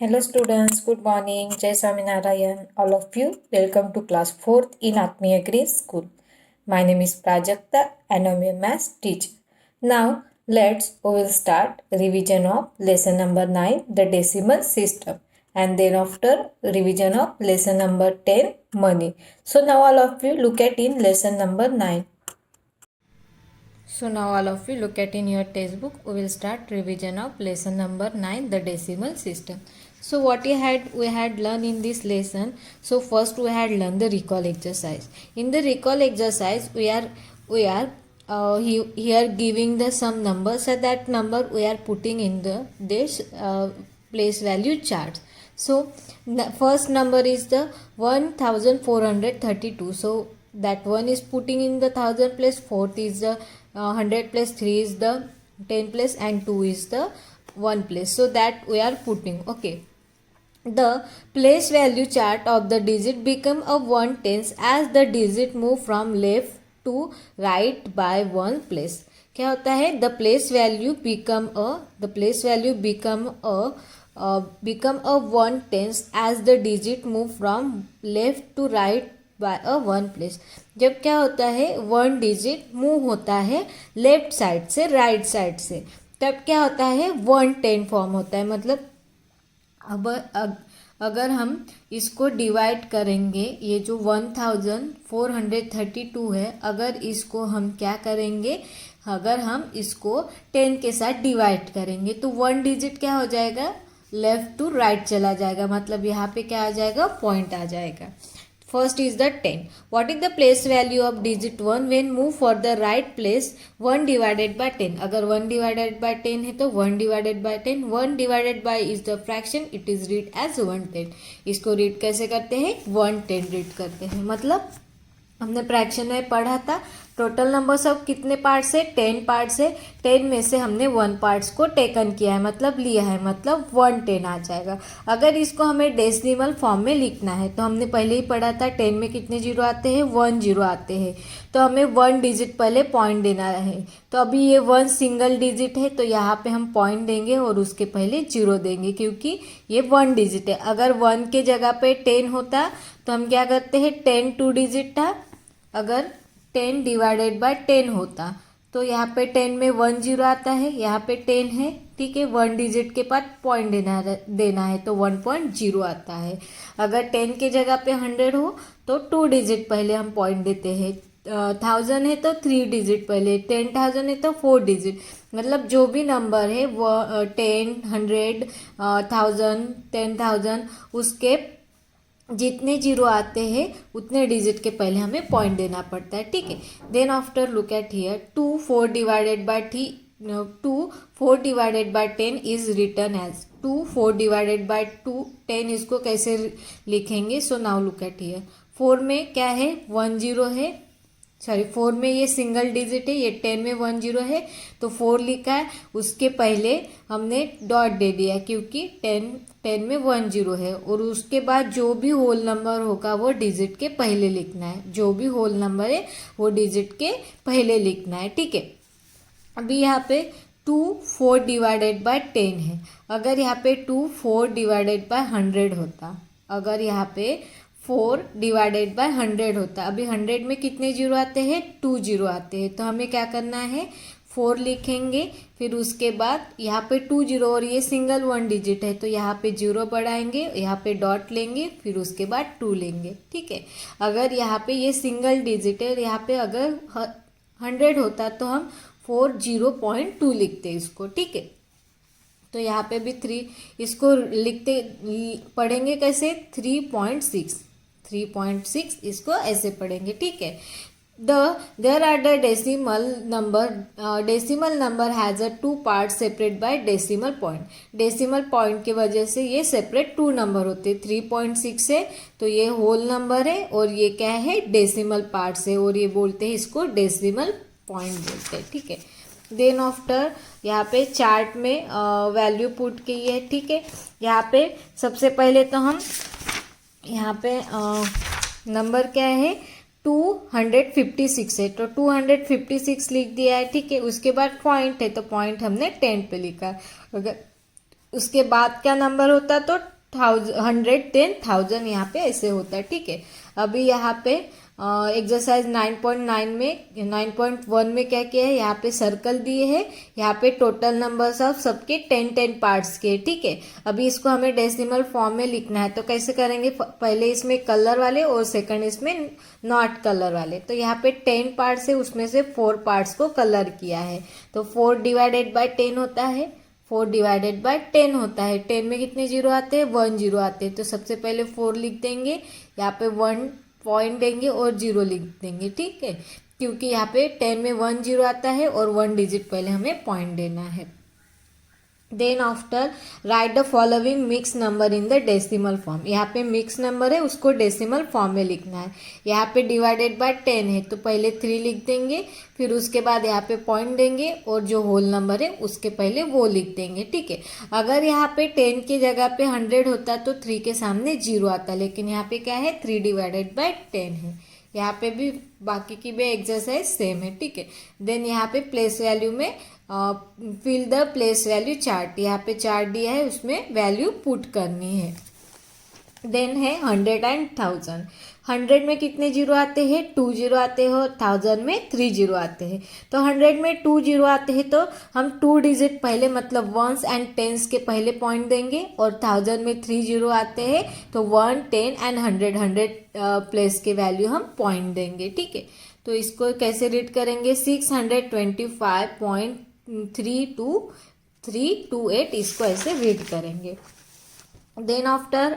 Hello students, good morning. Jai Swaminarayan. All of you, welcome to class 4th in Atmiya Green School. My name is Prajakta and I'm your maths teacher. Now, we will start revision of lesson number 9, the decimal system. And then after, revision of lesson number 10, money. So now all of you look at in lesson number 9. So now all of you look at in your textbook. We will start revision of lesson number 9, the decimal system. So what we had learned in this lesson. So first we had learned the recall exercise. In the recall exercise, we are here giving the some numbers. So that number we are putting in this place value chart. So the first number is the 1432. So that one is putting in the 1000 place, fourth is the 100 plus 3 is the 10 place and 2 is the 1 place. So that we are putting. Okay. The place value chart of the digit become a 1/10 as the digit move from left to right by 1 place. क्या होता है? The place value become a 1/10 as the digit move from left to right by a 1 place. जब क्या होता है? 1 digit move होता है left side से राइट साइड से, तब क्या होता है? 1/10 फॉर्म होता है. मतलब अब अगर हम इसको डिवाइड करेंगे, ये जो 1432 है, अगर इसको हम क्या करेंगे? अगर हम इसको 10 के साथ डिवाइड करेंगे तो 1 डिजिट क्या हो जाएगा? लेफ्ट टू राइट चला जाएगा. मतलब यहाँ पे क्या आ जाएगा? पॉइंट आ जाएगा. First is the 10. What is the place value of digit 1 when move for the right place? 1 divided by 10. अगर 1 divided by 10 है तो 1 divided by 10. 1 divided by is the fraction. It is read as 1/10. इसको read कैसे करते हैं? 1/10 read करते हैं. मतलब हमने फ्रैक्शन में पढ़ा था टोटल नंबर सब कितने पार्ट्स है? 10 पार्ट्स है. 10 में से हमने 1 पार्ट्स को टेकन किया है, मतलब लिया है, मतलब 1/10 आ जाएगा. अगर इसको हमें डेसिमल फॉर्म में लिखना है तो हमने पहले ही पढ़ा था 10 में कितने जीरो आते हैं? 1 जीरो आते हैं. तो हमें 1 डिजिट पहले पॉइंट देना है. तो अभी ये 1 सिंगल डिजिट है तो यहाँ पे हम पॉइंट देंगे और उसके पहले जीरो देंगे क्योंकि ये 1 डिजिट है. अगर 1 के जगह पे 10 होता तो हम क्या करते हैं? 10 2 डिजिट था. अगर 10 डिवाइडेड बाय 10 होता तो यहाँ पे 10 में 1 जीरो आता है, यहाँ पे 10 है. ठीक है, 1 डिजिट के बाद पॉइंट देना है तो 1.0 आता है. अगर 10 के जगह पे 100 हो तो 2 डिजिट पहले हम पॉइंट देते हैं. 1000 है तो 3 डिजिट पहले, 10,000 है तो 4 डिजिट. मतलब जो भी नंबर है वो 10, 100, 1000, 10,000 उसके जितने जीरो आते हैं उतने डिजिट के पहले हमें पॉइंट देना पड़ता है. ठीक है. Then after look at here 4 divided by 10 is return as 4 divided by 10. इसको कैसे लिखेंगे? So now look at here 4 में क्या है? 1 जीरो है. 4 में ये सिंगल डिजिट है, ये 10 में 1 जीरो है तो 4 लिखा है. उसके पहले हमने डॉट दे दिया क्योंकि 10 में 1 जीरो है. और उसके बाद जो भी होल नंबर होगा वो डिजिट के पहले लिखना है. जो भी होल नंबर है वो डिजिट के पहले लिखना है. ठीक है. अभी यहाँ पे 4 डिवाइडेड बाय 10 है. अगर यहाँ पे 4 डिवाइडेड बाय 100 होता, अगर यहाँ पे 4 डिवाइडेड बाय 100 होता, अभी 100 में कितने जीरो आते हैं? 2 जीरो आते हैं. तो हमें क्या करना है? 4 लिखेंगे, फिर उसके बाद यहाँ पे 2 जीरो और ये सिंगल 1 डिजिट है तो यहाँ पे जीरो बढ़ाएंगे, यहाँ पे डॉट लेंगे, फिर उसके बाद 2 लेंगे. ठीक है. अगर यहाँ पे ये सिंगल डिजिट है और यहाँ पे अगर 100 होता तो हम 40.2 लिखते इसको. ठीक है. तो यहाँ पे भी 3 इसको लिखते पढ़ेंगे कैसे? 3.6 इसको ऐसे पढ़ेंगे. ठीक है. There are the decimal number has a 2 parts separate by decimal point. Decimal point की वजह से ये सेपरेट 2 नंबर होते हैं. 3.6 है तो ये होल नंबर है और ये क्या है? डेसिमल पार्ट्स है और ये बोलते हैं इसको डेसिमल पॉइंट बोलते हैं. ठीक है. देन आफ्टर यहाँ पे चार्ट में वैल्यू पुट की है. ठीक है. यहाँ पे सबसे पहले तो हम यहाँ पे नंबर क्या है? 256 है तो 256 लिख दिया है. ठीक है. उसके बाद पॉइंट है तो पॉइंट हमने 10 पे लिखा. अगर उसके बाद क्या नंबर होता तो 110,000 यहाँ पे ऐसे होता है। ठीक है, अभी यहाँ पे एक्सरसाइज 9.9 में 9.1 में क्या किया है, यहाँ पे सर्कल दिए हैं, यहाँ पे टोटल नंबर्स ऑफ सबके 10 पार्ट्स के। ठीक है, अभी इसको हमें डेसिमल फॉर्म में लिखना है, तो कैसे करेंगे, पहले इसमें कलर वाले और सेकंड इसमें नॉट कलर वाले। तो यहाँ पे 10 पार्ट्स है, उसमें से 4 पार्ट्स को कलर किया है, तो 4 डिवाइडेड बाय 10 होता है, 4 डिवाइडेड बाय 10 होता है। 10 में कितने जीरो आते हैं, 1 जीरो आते हैं, तो सबसे पहले 4 लिख देंगे, यहाँ पे 1 पॉइंट देंगे और 0 लिख देंगे। ठीक है, क्योंकि यहाँ पे 10 में 1 जीरो आता है और 1 डिजिट पहले हमें पॉइंट देना है। Then after write the following mix number in the decimal form. यहाँ पे मिक्स नंबर है, उसको डेसिमल फॉर्म में लिखना है। यहाँ पे डिवाइडेड बाय 10 है, तो पहले 3 लिख देंगे, फिर उसके बाद यहाँ पे पॉइंट देंगे और जो होल नंबर है उसके पहले वो लिख देंगे। ठीक है, अगर यहाँ पे 10 की जगह पे 100 होता तो 3 के सामने 0 आता, लेकिन यहाँ पे क्या है, 3 डिवाइडेड बाय 10 है। यहाँ पे भी बाकी की भी एक्सरसाइज सेम है। ठीक है, देन यहाँ पे प्लेस वैल्यू में fill the place value chart, यहाँ पे चार्ट दिया है, उसमें वैल्यू पुट करनी है। देन है 100 एंड 1000। 100 में कितने जीरो आते हैं, 2 जीरो आते हो, 1000 में 3 जीरो आते हैं। तो 100 में 2 जीरो आते हैं, तो हम 2 डिजिट पहले मतलब वंस एंड टेंस के पहले पॉइंट देंगे, और 1000 में 3 जीरो आते हैं, तो 1, 10 एंड 100 प्लेस के वैल्यू हम पॉइंट देंगे। ठीक है, तो इसको कैसे रीड करेंगे, 625.3238 इसको ऐसे रीड करेंगे। Then after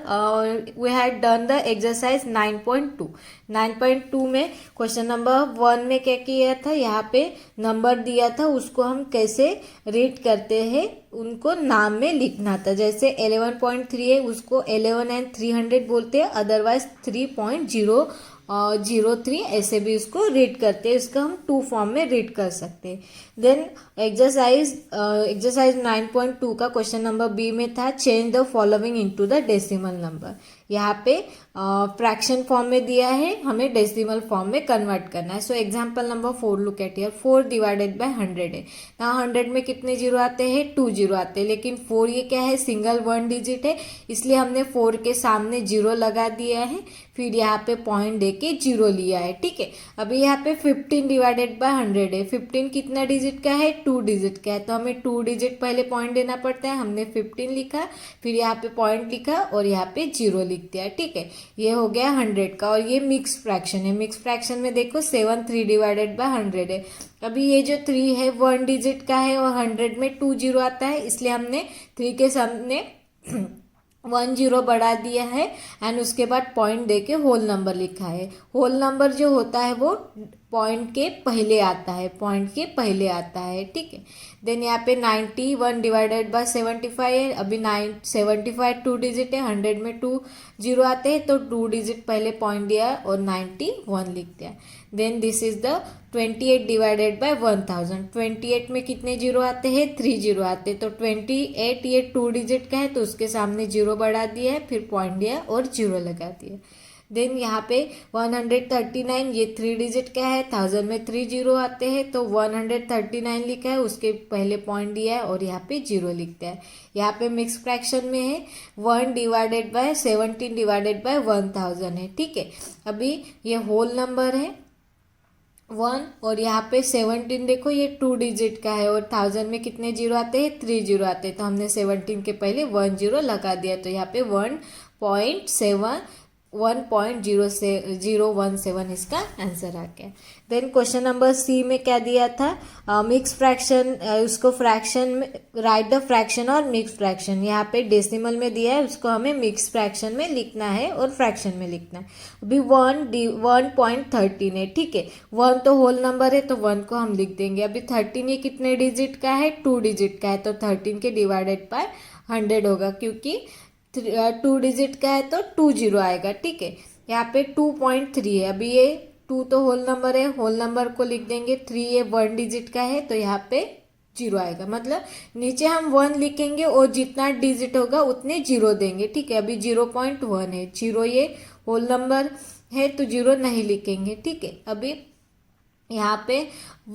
we had done the exercise 9.2। 9.2 में क्वेश्चन नंबर 1 में क्या किया था, यहाँ पे नंबर दिया था, उसको हम कैसे रीड करते हैं उनको नाम में लिखना था। जैसे 11.3 है, उसको 11 एंड 300 बोलते हैं, अदरवाइज 3.003 ऐसे भी उसको रीड करते हैं। इसका हम 2 फॉर्म में रीड कर सकते हैं। देन एक्सरसाइज 9.2 का क्वेश्चन नंबर बी में था, change the following into the decimal number. यहाँ पे फ्रैक्शन फॉर्म में दिया है, हमें डेसिमल फॉर्म में कन्वर्ट करना है। So example number 4 look at here, 4 divided bye 100 है। यहाँ 100 में कितने जीरो आते हैं, 2 जीरो आते हैं, लेकिन 4 ये क्या है, सिंगल 1 डिजिट है, इसलिए हमने 4 के सामने 0 लगा दिया है, फिर यहाँ पे पॉइंट देके 0 लिया है। ठीक है, अभी यहाँ पे 15 डिवाइडेड बाय 100 है। 15 कितना डिजिट का है, 2 डिजिट का है, तो हमें 2 डिजिट पहले पॉइंट देना पड़ता है। हमने 15 लिखा, फिर यहाँ पे पॉइंट लिखा और यहाँ पे 0 लिख दिया। ठीक है, ये हो गया 100 का, और ये मिक्स फ्रैक्शन है। मिक्स फ्रैक्शन में देखो 7 3 डिवाइडेड बाय 100 है। अभी ये जो 3 है 1 डिजिट का है और 100 में 2 जीरो आता है, इसलिए हमने 3 के सामने 1 जीरो बढ़ा दिया है एंड उसके बाद पॉइंट देके होल नंबर लिखा है। होल नंबर जो होता है वो पॉइंट के पहले आता है, पॉइंट के पहले आता है। ठीक है, देन यहाँ पे 91 डिवाइडेड बाय 75 है। अभी 75 2 डिजिट है, 100 में 2 जीरो आते हैं, तो 2 डिजिट पहले पॉइंट दिया और 91 लिख दिया। Then this is the 28 divided by 1000। 28 में कितने जीरो आते हैं, 3 जीरो आते हैं, तो 28 ये 2 डिजिट का है, तो उसके सामने 0 बढ़ा दिया है, फिर पॉइंट दिया और 0 लगा दिया। देन यहाँ पे 139 ये 3 डिजिट का है, 1000 में 3 जीरो आते हैं, तो 139 लिखा है, उसके पहले पॉइंट दिया है और यहाँ पे 0 लिखता है। यहाँ पे मिक्स फ्रैक्शन में है, 1 डिवाइडेड बाय 17 डिवाइडेड बाय 1000 है। ठीक है, अभी ये होल नंबर है 1, और यहाँ पे 17 देखो ये 2 डिजिट का है, और 1000 में कितने जीरो आते हैं, 3 जीरो आते हैं, तो हमने 17 के पहले 1 जीरो लगा दिया, तो यहाँ पे 1.017 इसका आंसर आ गया। देन क्वेश्चन नंबर सी में क्या दिया था, मिक्स फ्रैक्शन, उसको फ्रैक्शन में राइट द फ्रैक्शन और मिक्स फ्रैक्शन। यहाँ पे डेसिमल में दिया है, उसको हमें मिक्स फ्रैक्शन में लिखना है और फ्रैक्शन में लिखना है। अभी 1.13 है। ठीक है, 1 तो होल नंबर है, तो 1 को हम लिख देंगे। अभी 13 ये कितने डिजिट का है, 2 डिजिट का है, तो 13 के डिवाइडेड बाय 100 होगा, क्योंकि 2 डिजिट का है तो 2 जीरो आएगा। ठीक है, यहाँ पे 2.3 है। अभी ये 2 तो होल नंबर है, होल नंबर को लिख देंगे। 3 ये 1 डिजिट का है, तो यहाँ पे 0 आएगा, मतलब नीचे हम 1 लिखेंगे और जितना डिजिट होगा उतने 0 देंगे। ठीक है, अभी 0.1 है, 0 ये होल नंबर है तो 0 नहीं लिखेंगे। ठीक है, अभी यहाँ पे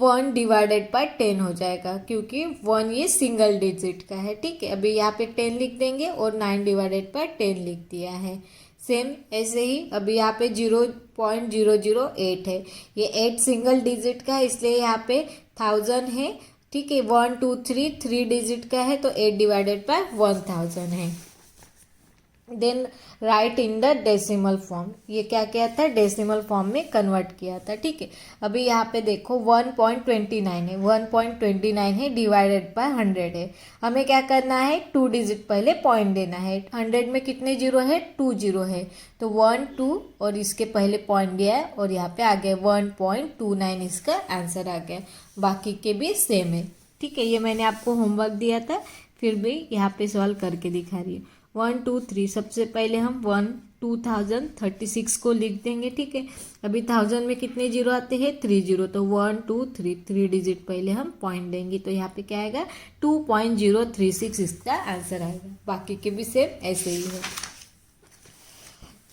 1 डिवाइडेड बाय 10 हो जाएगा, क्योंकि 1 ये सिंगल डिजिट का है। ठीक है, अभी यहाँ पे 10 लिख देंगे और 9 डिवाइडेड बाय 10 लिख दिया है। सेम ऐसे ही अभी यहाँ पे 0.008 है, ये 8 सिंगल डिजिट का है, इसलिए यहाँ पे 1000 है। ठीक है, 1 2 3 डिजिट का है, तो 8 डिवाइडेड बाय 1000 है। Then write in the decimal form, ये क्या किया था, डेसिमल फॉर्म में कन्वर्ट किया था। ठीक है, अभी यहाँ पे देखो 1.29 है, 1.29 है डिवाइडेड बाय 100 है। हमें क्या करना है, 2 डिजिट पहले पॉइंट देना है। 100 में कितने जीरो है, 2 जीरो है, तो 1 2 और इसके पहले पॉइंट दिया है और यहाँ पे आ गया 1.29, इसका आंसर आ गया। बाकी के भी सेम है। ठीक है, ये मैंने आपको होमवर्क दिया था, फिर भी यहाँ पे सॉल्व करके दिखा रही है। 1 2 3, सबसे पहले हम 1036 को लिख देंगे। ठीक है, अभी 1000 में कितने जीरो आते हैं, 3 जीरो, तो 1 2 3 डिजिट पहले हम पॉइंट देंगे, तो यहाँ पे क्या आएगा 2.036, इसका आंसर आएगा। बाकी के भी सेम ऐसे ही है।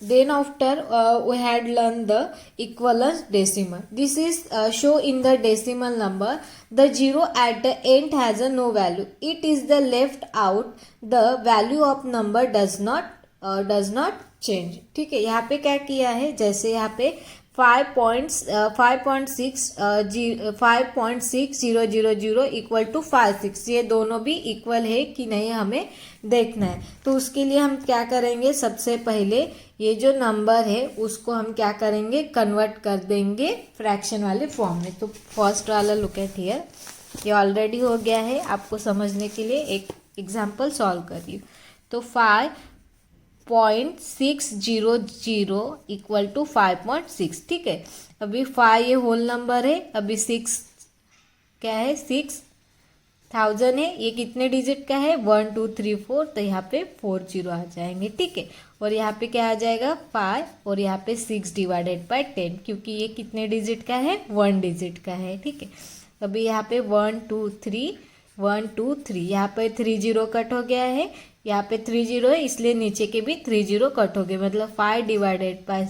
Then after we had learned the equivalence decimal. This is show in the decimal number. The zero at the end has a no value. It is the left out. The value of number does not change. ठीक है, यहाँ पे क्या किया है, जैसे यहाँ पे 5.6000 इक्वल टू 56, ये दोनों भी इक्वल है कि नहीं हमें देखना है। तो उसके लिए हम क्या करेंगे, सबसे पहले ये जो नंबर है उसको हम क्या करेंगे, कन्वर्ट कर देंगे फ्रैक्शन वाले फॉर्म में। तो फर्स्ट वाला लुक एट हियर, ये ऑलरेडी हो गया है, आपको समझने के लिए एक एग्जांपल सॉल्व कर रही हूँ। तो 5.600 इक्वल टू 5.6। ठीक है, अभी 5 ये होल नंबर है, अभी 6 क्या है, 6000 है, ये कितने डिजिट का है, 1 2 3 4, तो यहाँ पे 4 जीरो आ जाएंगे। ठीक है, और यहाँ पे क्या आ जाएगा 5 और यहाँ पे 6 डिवाइडेड बाय 10, क्योंकि ये कितने डिजिट का है, 1 डिजिट का है। ठीक है, अभी यहाँ पे 1 2 3 यहाँ पे 3 जीरो कट हो गया है, यहाँ पे 3 जीरो है, इसलिए नीचे के भी 3 जीरो कट हो गए, मतलब 6 डिवाइडेड बाय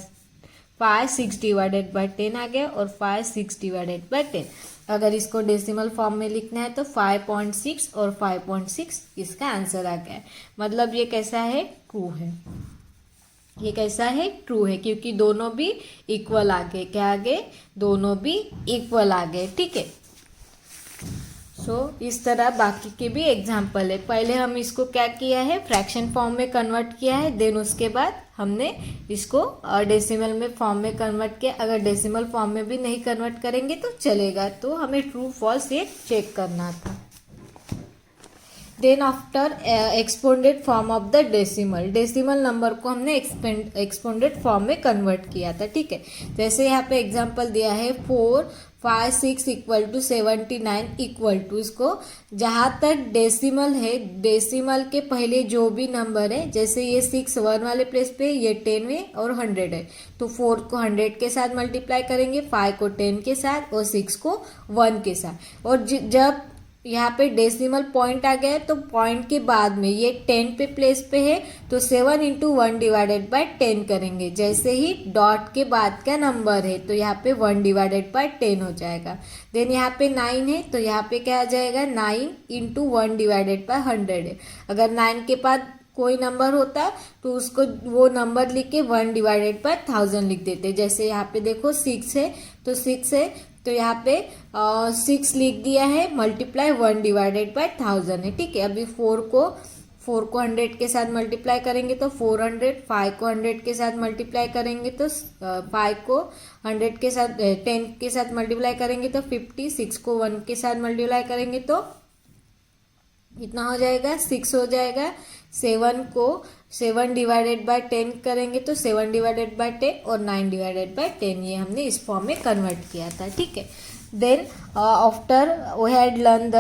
10 आ गया और 6 डिवाइडेड बाय 10। अगर इसको डेसिमल फॉर्म में लिखना है तो 5.6 और 5.6 इसका आंसर आ गया है। मतलब ये कैसा है, ट्रू है। ये कैसा है, ट्रू है, क्योंकि दोनों भी इक्वल आ गए। क्या आ गए, दोनों भी इक्वल आ गए। ठीक है, इस तरह बाकी के भी एग्जाम्पल है। पहले हम इसको क्या किया है, फ्रैक्शन फॉर्म में कन्वर्ट किया है, देन उसके बाद हमने इसको डेसिमल में फॉर्म में कन्वर्ट किया। अगर डेसिमल फॉर्म में भी नहीं कन्वर्ट करेंगे तो चलेगा, तो हमें ट्रू फॉल्स ये चेक करना था। Then after exponented form of the decimal number को हमने एक्सपोनेंटेड फॉर्म में कन्वर्ट किया था। ठीक है, जैसे यहाँ पे एग्जांपल दिया है 4 5 6 इक्वल टू 79 इक्वल टू, इसको जहाँ तक डेसिमल है, डेसिमल के पहले जो भी नंबर है, जैसे ये 6 1 वाले प्लेस पे, ये 10 है और 100 है, तो 4 को 100 के साथ मल्टीप्लाई करेंगे, 5 को 10 के साथ और 6 को 1 के साथ। और जब यहाँ पे डेसिमल पॉइंट आ गया है, तो पॉइंट के बाद में ये 10 पे प्लेस पे है, तो 7 इंटू 1 डिवाइडेड बाय 10 करेंगे। जैसे ही डॉट के बाद का नंबर है, तो यहाँ पे 1 डिवाइडेड बाय 10 हो जाएगा। देन यहाँ पे 9 है, तो यहाँ पे क्या आ जाएगा, 9 इंटू 1 डिवाइडेड बाय 100 है। अगर 9 के बाद कोई नंबर होता तो उसको वो नंबर लिख के 1 डिवाइडेड बाय 1000 लिख देते। जैसे यहाँ पे देखो 6 है, तो 6 है, तो यहाँ पे 6 लिख दिया है, मल्टीप्लाई 1 डिवाइडेड बाय 1000 है। ठीक है, अभी 4 को 100 के साथ मल्टीप्लाई करेंगे तो 400, 5 को 100 के साथ मल्टीप्लाई करेंगे तो 5 को 100 के साथ 10 के साथ मल्टीप्लाई करेंगे तो 50, 6 को 1 के साथ मल्टीप्लाई करेंगे तो कितना हो जाएगा, 6 हो जाएगा। 7 को 7 डिवाइडेड बाय 10 करेंगे तो 7 डिवाइडेड बाय 10 और 9 डिवाइडेड बाय 10, ये हमने इस फॉर्म में कन्वर्ट किया था। ठीक है, then after we had learn the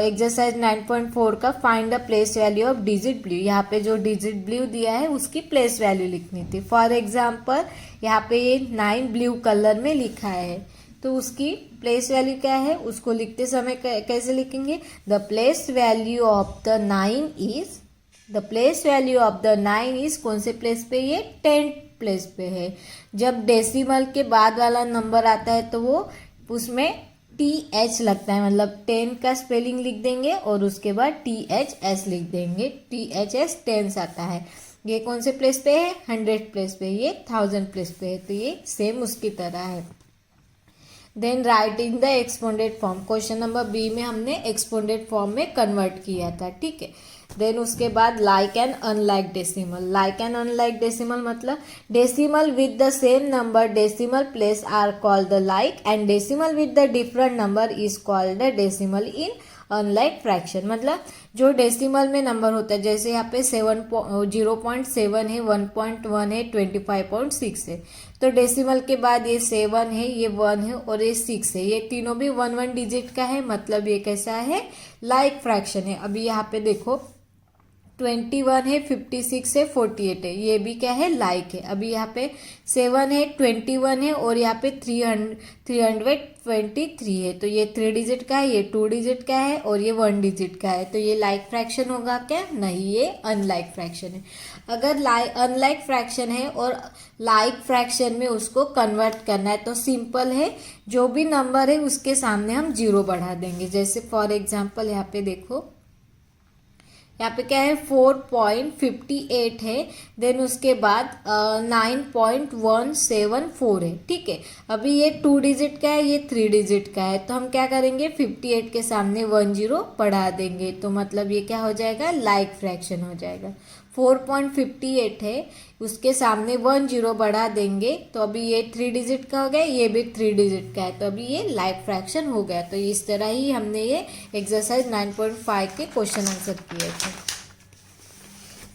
exercise 9.4 का find the place value of digit blue. यहाँ पे जो डिजिट ब्लू दिया है उसकी प्लेस वैल्यू लिखनी थी। फॉर एग्जाम्पल यहाँ पे ये 9 ब्लू कलर में लिखा है, तो उसकी प्लेस वैल्यू क्या है, उसको लिखते समय कैसे लिखेंगे, the place value of the 9 is, the place value of the 9 is कौन से प्लेस पे, ये 10 प्लेस पे है। जब डेसिमल के बाद वाला नंबर आता है तो वो उसमें TH लगता है, मतलब 10 का स्पेलिंग लिख देंगे और उसके बाद THS लिख देंगे। THS टेंस आता है। ये कौन से प्लेस पे है? 100 प्लेस पे, ये 1000 प्लेस पे है, तो ये सेम उसकी तरह है। Then write in the exponented form, question number B में हमने एक्सपोनेंटेड फॉर्म में कन्वर्ट किया था, ठीक है। देन उसके बाद like and unlike decimal. Like and unlike decimal मतलब decimal with the same number decimal place are called the like and decimal with the different number is called the decimal in unlike fraction. मतलब जो decimal में number होता है, जैसे यहाँ पे 0.7 है, 1.1 है, 25.6 है, तो डेसिमल के बाद ये 7 है, ये 1 है और ये 6 है, ये तीनों भी 1 डिजिट का है, मतलब ये कैसा है? लाइक फ्रैक्शन है। अभी यहाँ पे देखो 21 है, 56 है, 48 है, ये भी क्या है? लाइक है। अभी यहाँ पे 7 है, 21 है और यहाँ पे 323 है, तो ये 3 डिजिट का है, ये 2 डिजिट का है और ये 1 डिजिट का है, तो ये लाइक फ्रैक्शन होगा क्या? नहीं, ये अनलाइक फ्रैक्शन है। अगर अनलाइक फ्रैक्शन है और लाइक फ्रैक्शन में उसको कन्वर्ट करना है तो सिंपल है, जो भी नंबर है उसके सामने हम 0 बढ़ा देंगे। जैसे फॉर एग्जाम्पल यहाँ पे देखो, यहाँ पे क्या है? 4.58 है, देन उसके बाद 9.174 है, ठीक है। अभी ये 2 डिजिट का है, ये 3 डिजिट का है, तो हम क्या करेंगे? 58 के सामने 10 बढ़ा देंगे, तो मतलब ये क्या हो जाएगा? लाइक फ्रैक्शन हो जाएगा। 4.58 है, उसके सामने 10 बढ़ा देंगे, तो अभी ये 3 डिजिट का हो गया, ये भी 3 डिजिट का है, तो अभी ये लाइक फ्रैक्शन हो गया। तो इस तरह ही हमने ये एक्सरसाइज 9.5 के क्वेश्चन आंसर किए थे।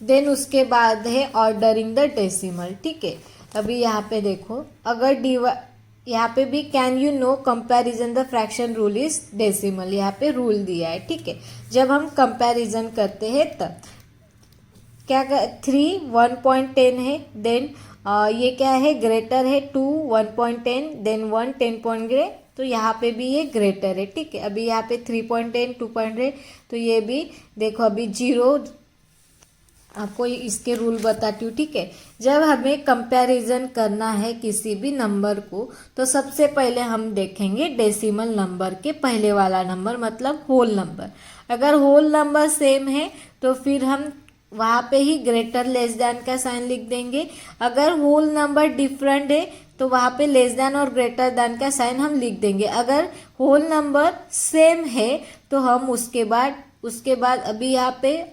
देन उसके बाद है ऑर्डरिंग द डेसिमल, ठीक है। अभी यहाँ पे देखो, अगर यहाँ पे भी can you know comparison the fraction rule is decimal, यहाँ पे रूल दिया है, ठीक है। जब हम कंपैरिजन करते हैं तब क्या 3 1.10 है, देन ये क्या है? ग्रेटर है 2 1.10, देन 1 10 ग्रेट, तो यहाँ पे भी ये ग्रेटर है, ठीक है। अभी यहाँ पे 3.10 2.8, तो ये भी देखो अभी 0, आपको इसके रूल बताती हूँ, ठीक है। जब हमें कंपैरिजन करना है किसी भी नंबर को, तो सबसे पहले हम देखेंगे डेसिमल नंबर के पहले वाला नंबर, मतलब होल नंबर। अगर होल नंबर सेम है तो फिर हम वहाँ पे ही ग्रेटर लेस देन का साइन लिख देंगे। अगर होल नंबर डिफरेंट है तो वहाँ पे लेस देन और ग्रेटर देन का साइन हम लिख देंगे। अगर होल नंबर सेम है तो हम उसके बाद अभी यहाँ पे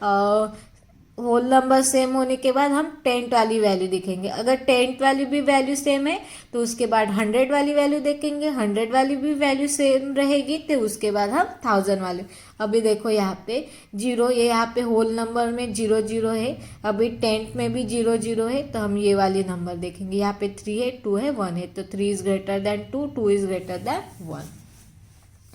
होल नंबर सेम होने के बाद हम 10 वाली वैल्यू देखेंगे। अगर 10 वाली भी वैल्यू सेम है तो उसके बाद 100 वाली वैल्यू देखेंगे। 100 वाली भी वैल्यू सेम रहेगी तो उसके बाद हम 1000 वाली। अभी देखो यहाँ पे 0, ये यहाँ पे होल नंबर में 0 0 है, अभी 10 में भी 0 0 है, तो हम ये वाली नंबर देखेंगे। यहाँ पे 3 है, 2 है, 1 है, तो 3 is greater than 2, 2 is greater than 1,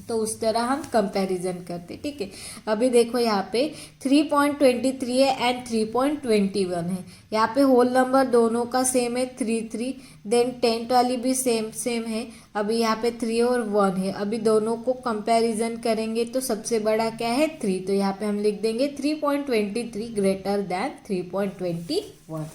तो उस तरह हम कंपैरिजन करते, ठीक है। अभी देखो यहाँ पे 3.23 है एंड 3.21 है। यहाँ पे होल नंबर दोनों का सेम है 3 देन 10 वाली भी सेम है। अभी यहाँ पे 3 और 1 है। अभी दोनों को कंपैरिजन करेंगे तो सबसे बड़ा क्या है? 3, तो यहाँ पे हम लिख देंगे 3.23 ग्रेटर देन 3.21।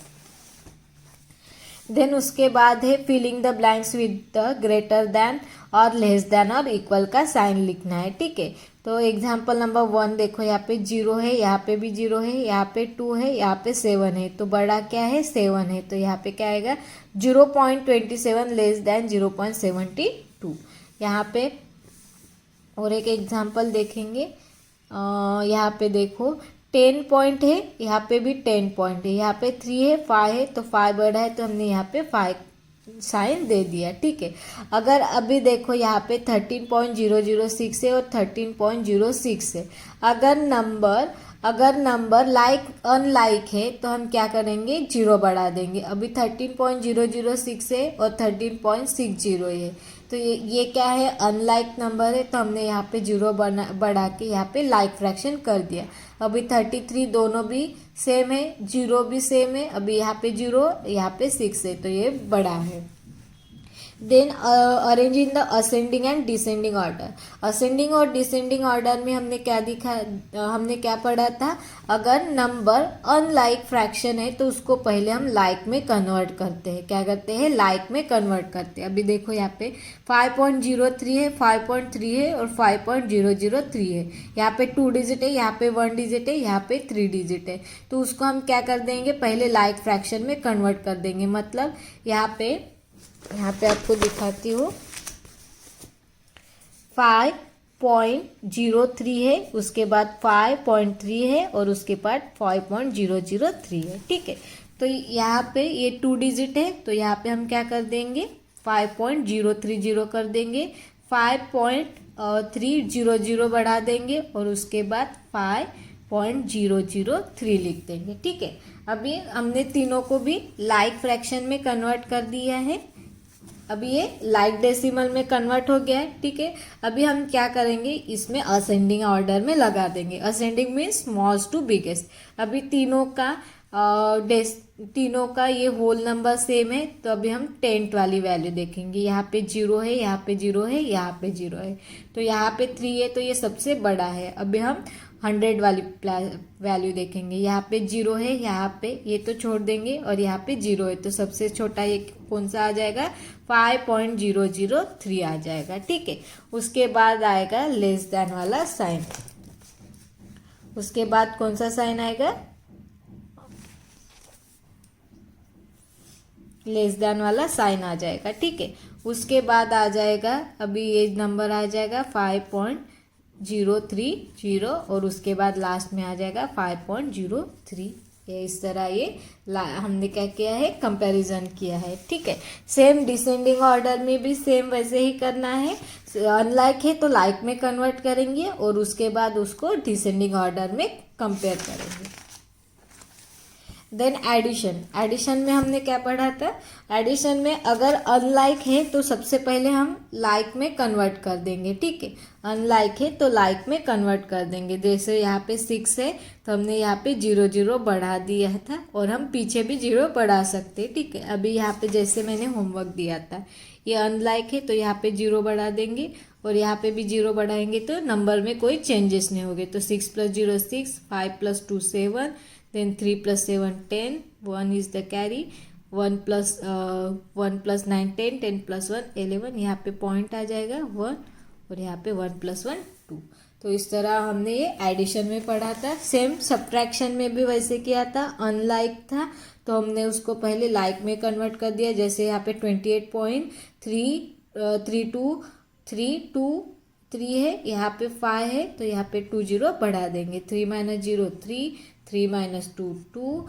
देन उसके बाद है filling the blanks with the greater than और लेस देन और इक्वल का साइन लिखना है, ठीक है। तो एग्जाम्पल नंबर 1 देखो, यहाँ पे 0 है, यहाँ पे भी 0 है, यहाँ पे 2 है, यहाँ पे 7 है, तो बड़ा क्या है? 7 है, तो यहाँ पे क्या आएगा? 0.27 लेस देन 0.72। यहाँ पे और एक एग्जाम्पल देखेंगे, यहाँ पे देखो 10 पॉइंट है, यहाँ पे भी 10 पॉइंट है, यहाँ पे 3 है, 5 है, तो 5 बड़ा है तो हमने यहाँ पे 5 साइन दे दिया, ठीक है। अगर अभी देखो यहाँ पे 13.006 है और 13.06 है। अगर नंबर लाइक अनलाइक है तो हम क्या करेंगे? 0 बढ़ा देंगे। अभी 13.006 है और 13.60 है, तो ये क्या है? अनलाइक नंबर है, तो हमने यहाँ पे 0 बढ़ा के यहाँ पे लाइक फ्रैक्शन कर दिया। अभी 33 दोनों भी सेम है, 0 भी सेम है, अभी यहाँ पे 0 यहाँ पे 6 है, तो ये बड़ा है। Then arrange in the ascending and descending order. Ascending और डिसेंडिंग ऑर्डर में हमने क्या पढ़ा था, अगर नंबर अनलाइक फ्रैक्शन है तो उसको पहले हम लाइक में कन्वर्ट करते हैं। क्या करते हैं, लाइक में कन्वर्ट करते हैं। अभी देखो यहाँ पे 5.03 है, 5.3 है और 5.003 है। यहाँ पे 2 डिजिट है, यहाँ पे 1 डिजिट है, यहाँ पे 3 डिजिट है। तो उसको हम क्या कर देंगे, पहले लाइक फ्रैक्शन में कन्वर्ट कर देंगे। मतलब यहाँ पे आपको दिखाती हूँ, 5.03 है, उसके बाद 5.3 है और उसके बाद 5.003 है। ठीक है, तो यहाँ पे ये 2 डिजिट है, तो यहाँ पे हम क्या कर देंगे, 5.030 कर देंगे, 5.300 बढ़ा देंगे और उसके बाद 5.003 लिख देंगे। ठीक है, अभी हमने तीनों को भी लाइक फ्रैक्शन में कन्वर्ट कर दिया है। अभी ये लाइक डेसिमल में कन्वर्ट हो गया है। ठीक है, अभी हम क्या करेंगे, इसमें असेंडिंग ऑर्डर में लगा देंगे। Ascending means smallest to biggest. अभी तीनों का ये होल नंबर सेम है, तो अभी हम टेंथ वाली वैल्यू देखेंगे। यहाँ पे 0 है, यहाँ पे 0 है, यहाँ पे 0 है, तो यहाँ पे 3 है, तो ये सबसे बड़ा है। अभी हम 100 वाली वैल्यू देखेंगे। यहाँ पे 0 है, यहाँ पे ये तो छोड़ देंगे और यहाँ पे 0 है, तो सबसे छोटा ये कौन सा आ जाएगा, 5.003 आ जाएगा। ठीक है, उसके बाद आएगा लेस देन वाला साइन। उसके बाद कौन सा साइन आएगा, लेस देन वाला साइन आ जाएगा। ठीक है, उसके बाद आ जाएगा, अभी ये नंबर आ जाएगा 5.030 और उसके बाद लास्ट में आ जाएगा 5.03। ये इस तरह ये हमने क्या किया है, कंपैरिजन किया है। ठीक है, सेम डिसेंडिंग ऑर्डर में भी सेम वैसे ही करना है। अनलाइक है तो लाइक में कन्वर्ट करेंगे और उसके बाद उसको डिसेंडिंग ऑर्डर में कंपेयर करेंगे। देन एडिशन में हमने क्या पढ़ा था, एडिशन में अगर अनलाइक है तो सबसे पहले हम लाइक में कन्वर्ट कर देंगे। ठीक है, अनलाइक है तो लाइक में कन्वर्ट कर देंगे। जैसे यहाँ पे 6 है तो हमने यहाँ पे 0 बढ़ा दिया था और हम पीछे भी 0 बढ़ा सकते। ठीक है, अभी यहाँ पे जैसे मैंने होमवर्क दिया था, ये अनलाइक है तो यहाँ पे 0 बढ़ा देंगे और यहाँ पे भी 0 बढ़ाएंगे तो नंबर में कोई चेंजेस नहीं होंगे। तो 6 + 0 6, 5 + 2 7, then 3 + 7 10, 1 is the carry, 1 + 9 10, 10 + 1 11, यहाँ पे पॉइंट आ जाएगा 1 और यहाँ पे 1 + 1 2। तो इस तरह हमने ये एडिशन में पढ़ा था। सेम सब्ट्रैक्शन में भी वैसे किया था, अनलाइक था तो हमने उसको पहले लाइक में कन्वर्ट कर दिया। जैसे यहाँ पे 28.323 है, यहाँ पे 5 है तो यहाँ पे 2 0 बढ़ा देंगे। 3 - 0 3, 3 - 2 2,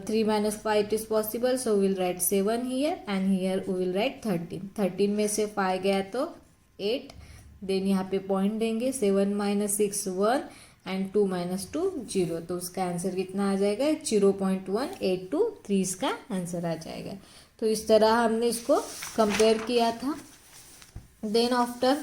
3 - 5 it is possible, so we will write 7 here and here we will write 13. 13 में से 5 गया तो 8, देन यहाँ पे पॉइंट देंगे। 7 - 6 1 एंड 2 - 2 0, तो उसका आंसर कितना आ जाएगा, 0.1823 इसका आंसर आ जाएगा। तो इस तरह हमने इसको कंपेयर किया था। Then after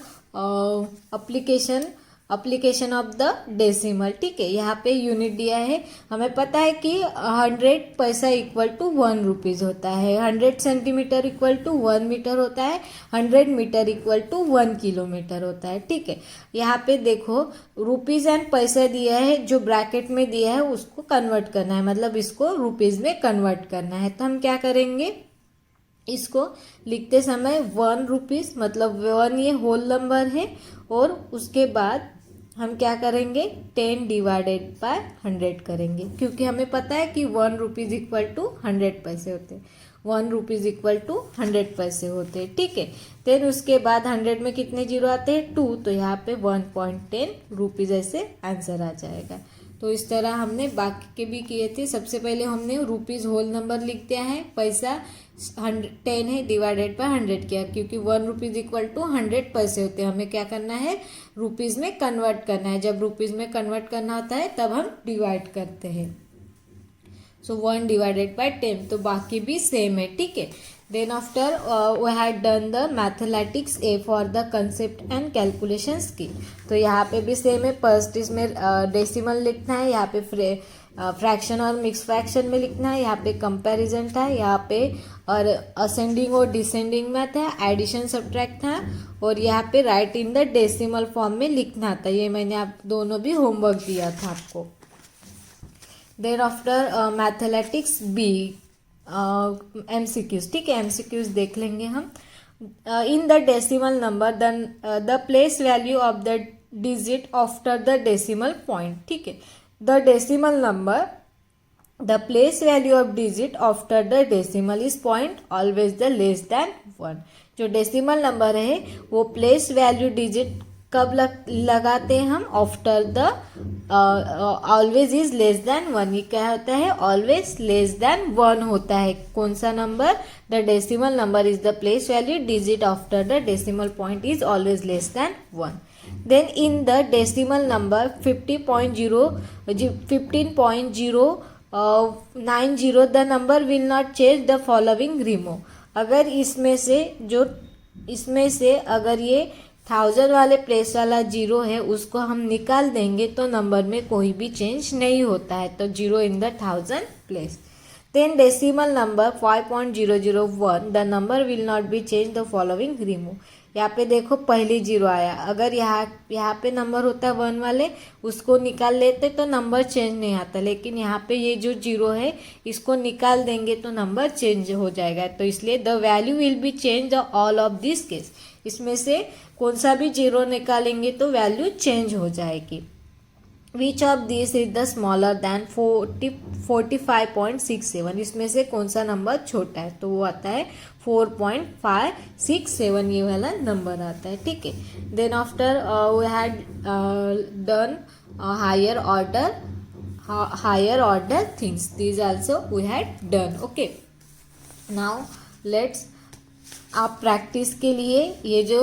application of the decimal. ठीक है, यहाँ पे यूनिट दिया है, हमें पता है कि 100 पैसा इक्वल टू 1 रुपीज़ होता है, 100 सेंटीमीटर इक्वल टू 1 मीटर होता है, 100 मीटर इक्वल टू 1 किलोमीटर होता है। ठीक है, यहाँ पे देखो रुपीज़ एंड पैसा दिया है, जो ब्रैकेट में दिया है उसको कन्वर्ट करना है, मतलब इसको रुपीज़ में कन्वर्ट करना है। तो हम क्या करेंगे, इसको लिखते समय 1 रुपीज़, मतलब 1 ये होल नंबर है और उसके बाद हम क्या करेंगे, 10 / 100 करेंगे, क्योंकि हमें पता है कि 1 रुपीज़ इक्वल टू 100 पैसे होते हैं। 1 रुपीज़ इक्वल टू 100 पैसे होते हैं। ठीक है, देन उसके बाद 100 में कितने 0 आते हैं, 2, तो यहाँ पे 1.10 रुपीज़ ऐसे आंसर आ जाएगा। तो इस तरह हमने बाकी के भी किए थे। सबसे पहले हमने रुपीज़ होल नंबर लिख दिया है, पैसा 10 है / 100 किया, क्योंकि 1 रुपीज़ इक्वल टू 100 पैसे होते हैं। हमें क्या करना है, रुपीज़ में कन्वर्ट करना है। जब रुपीज़ में कन्वर्ट करना होता है तब हम डिवाइड करते हैं। सो 1 / 10, तो बाकी भी सेम है। ठीक है, then after we had done the mathematics A for the concept and calculation skill. तो यहाँ पे भी सेम है, फर्स्ट इसमें डेसिमल लिखना है, यहाँ पे फ्रैक्शन और मिक्स फ्रैक्शन में लिखना है, यहाँ पे कंपैरिजन था, यहाँ पे और असेंडिंग और डिसेंडिंग में था, एडिशन सब्ट्रैक्ट था, और यहाँ पे right in the decimal form में लिखना था। ये मैंने आप दोनों भी होमवर्क दिया था आपको। Then after mathematics B MCQs, ठीक है, MCQs देख लेंगे हम। In the decimal number the place value of the digit after the decimal point, ठीक है। The decimal number the place value of digit after the decimal is point always the less than 1। जो decimal number है वो place value digit कब लगाते हैं हम? After the always is less than 1। ये क्या होता है? ऑलवेज लेस देन 1 होता है। कौन सा number? The decimal number is the place value digit after the decimal point is always less than 1। Then in the decimal number 15.090 the number will not change the following remove। अगर इसमें से अगर ये 1000 वाले प्लेस वाला 0 है उसको हम निकाल देंगे तो नंबर में कोई भी चेंज नहीं होता है, तो 0 in the 1000 place. Then decimal number 5.001 the number will not be changed the following remove। यहाँ पे देखो पहली 0 आया, अगर यहाँ पे नंबर होता है 1 वाले उसको निकाल लेते तो नंबर चेंज नहीं आता, लेकिन यहाँ पे ये जो 0 है इसको निकाल देंगे तो नंबर चेंज हो जाएगा। तो इसलिए the value will be change the all of this case. इसमें से कौन सा भी 0 निकालेंगे तो वैल्यू चेंज हो जाएगी। Which of these is the smaller than 45.67? इसमें से कौन सा नंबर छोटा है? तो वो आता है 4.567, ये वाला नंबर आता है, ठीक है। Then after we had done higher order things, these also we had done. Okay, now let's आप प्रैक्टिस के लिए ये जो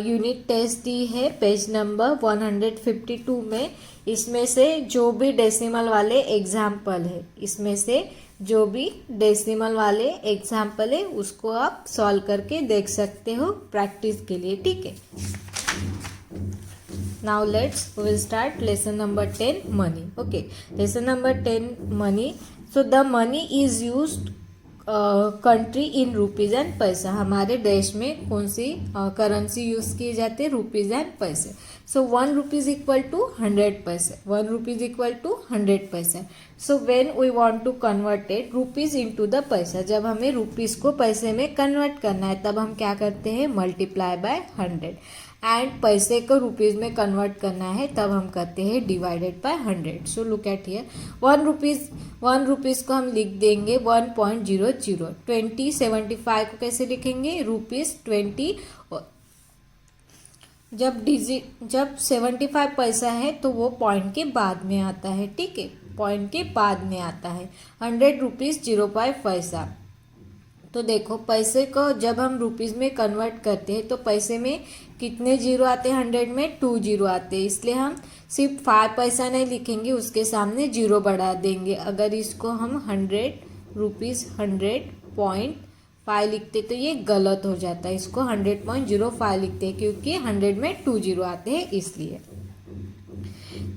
यूनिट टेस्ट दी है पेज नंबर 152 में, इसमें से जो भी डेसिमल वाले एग्जाम्पल है, इसमें से जो भी डेसिमल वाले एग्जाम्पल है उसको आप सॉल्व करके देख सकते हो प्रैक्टिस के लिए, ठीक है। Now let's will start lesson number 10 money. Okay, lesson number 10 money. So the money is used country in rupees and पैसा। हमारे देश में कौन सी करेंसी यूज़ की जाती है? रुपीज़ एंड पैसे। सो 1 रुपीज़ इक्वल टू 100 पैसे, 1 रुपीज़ इक्वल टू 100 पैसे। So when we want to converted rupees into the paisa, जब हमें रुपीज़ को पैसे में कन्वर्ट करना है तब हम क्या करते हैं? Multiply by 100। एंड पैसे को रुपीज़ में कन्वर्ट करना है तब हम करते हैं divided by 100। So look at here, 1 rupees को हम लिख देंगे 1.00। 2075 को कैसे लिखेंगे? ₹20। जब 75 पैसा है तो वो पॉइंट के बाद में आता है, ठीक है, पॉइंट के बाद में आता है। 100 रुपीज़ 05 पैसा। तो देखो पैसे को जब हम रुपीज़ में कन्वर्ट करते हैं तो पैसे में कितने 0 आते हैं? 100 में 2 0 आते हैं, इसलिए हम सिर्फ 5 पैसा नहीं लिखेंगे, उसके सामने 0 बढ़ा देंगे। अगर इसको हम 100 रुपीज़ 100.5 लिखते तो ये गलत हो जाता है, इसको 100.05 लिखते हैं क्योंकि 100 में 2 0 आते हैं इसलिए।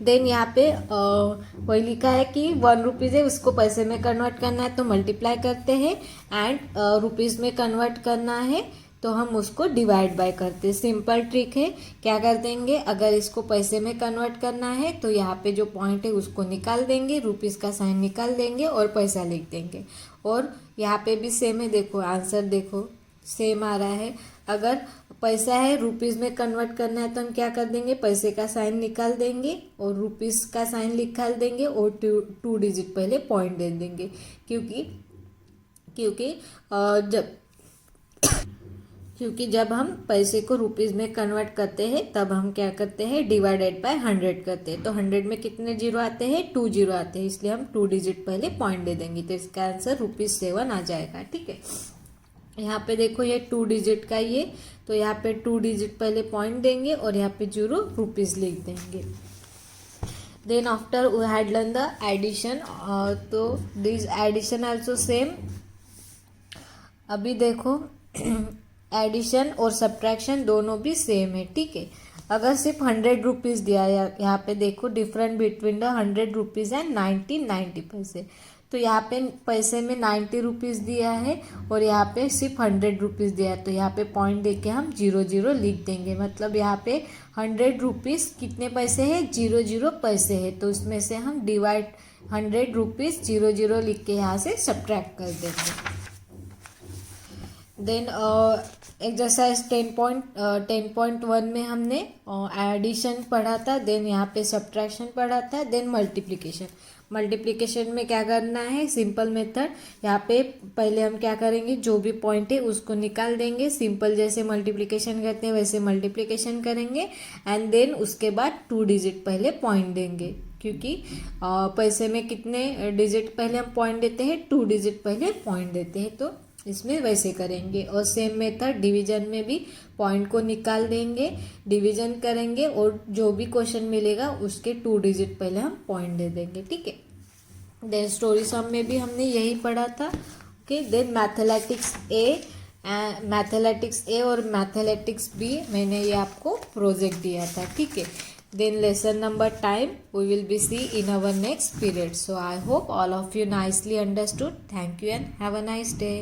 देन यहाँ पे वही लिखा है कि 1 रुपीज़ है उसको पैसे में कन्वर्ट करना है तो मल्टीप्लाई करते हैं, एंड रुपीज़ में कन्वर्ट करना है तो हम उसको डिवाइड बाय करते हैं। सिंपल ट्रिक है, क्या कर देंगे? अगर इसको पैसे में कन्वर्ट करना है तो यहाँ पे जो पॉइंट है उसको निकाल देंगे, रुपीज़ का साइन निकाल देंगे और पैसा लिख देंगे। और यहाँ पे भी सेम है, देखो आंसर देखो सेम आ रहा है। अगर पैसा है रुपीज़ में कन्वर्ट करना है तो हम क्या कर देंगे? पैसे का साइन निकाल देंगे और रुपीज़ का साइन निकाल देंगे और 2 डिजिट पहले पॉइंट दे देंगे, क्योंकि जब हम पैसे को रुपीज़ में कन्वर्ट करते हैं तब हम क्या करते हैं? डिवाइडेड बाय 100 करते हैं। तो 100 में कितने 0 आते हैं? 2 0 आते हैं, इसलिए हम 2 डिजिट पहले पॉइंट दे देंगे, तो इसका आंसर ₹7 आ जाएगा, ठीक है। यहाँ पे देखो ये 2 डिजिट का ये, तो यहाँ पे 2 डिजिट पहले पॉइंट देंगे और यहाँ पे 0 रुपीज़ लिख देंगे। Then after we had learn the addition, तो दिस एडिशन आल्सो सेम। अभी देखो एडिशन और सब्ट्रैक्शन दोनों भी सेम है, ठीक है। अगर सिर्फ 100 रुपीज़ दिया है, यहाँ पे देखो different between the 100 rupees and 90 पैसे। तो यहाँ पे पैसे में 90 रुपीज़ दिया है और यहाँ पे सिर्फ 100 रुपीज़ दिया है, तो यहाँ पे पॉइंट देके हम 00 लिख देंगे। मतलब यहाँ पे 100 रुपीज़ कितने पैसे है, 00 पैसे है, तो उसमें से हम डिवाइड 100 रुपीज़ 00 लिख के यहाँ से सब्ट्रैक्ट कर देंगे। देन एक्सरसाइज 10.1 में हमने एडिशन पढ़ा था, देन यहाँ पे सब्ट्रैक्शन पढ़ा था, देन मल्टीप्लिकेशन। मल्टीप्लिकेशन में क्या करना है, सिंपल मेथड। यहाँ पे पहले हम क्या करेंगे, जो भी पॉइंट है उसको निकाल देंगे। सिंपल जैसे मल्टीप्लिकेशन करते हैं वैसे मल्टीप्लिकेशन करेंगे एंड देन उसके बाद 2 डिजिट पहले पॉइंट देंगे, क्योंकि पैसे में कितने डिजिट पहले हम पॉइंट देते हैं, 2 डिजिट पहले पॉइंट देते हैं, तो इसमें वैसे करेंगे। और सेम मेथड डिवीजन में भी पॉइंट को निकाल देंगे, डिवीजन करेंगे और जो भी क्वेश्चन मिलेगा उसके 2 डिजिट पहले हम पॉइंट दे देंगे, ठीक है। देन स्टोरी सम में भी हमने यही पढ़ा था। ओके, देन मैथमेटिक्स ए और मैथमेटिक्स बी मैंने ये आपको प्रोजेक्ट दिया था, ठीक है। Then lesson number time we will be see in our next period. So I hope all of you nicely understood. Thank you and have a nice day.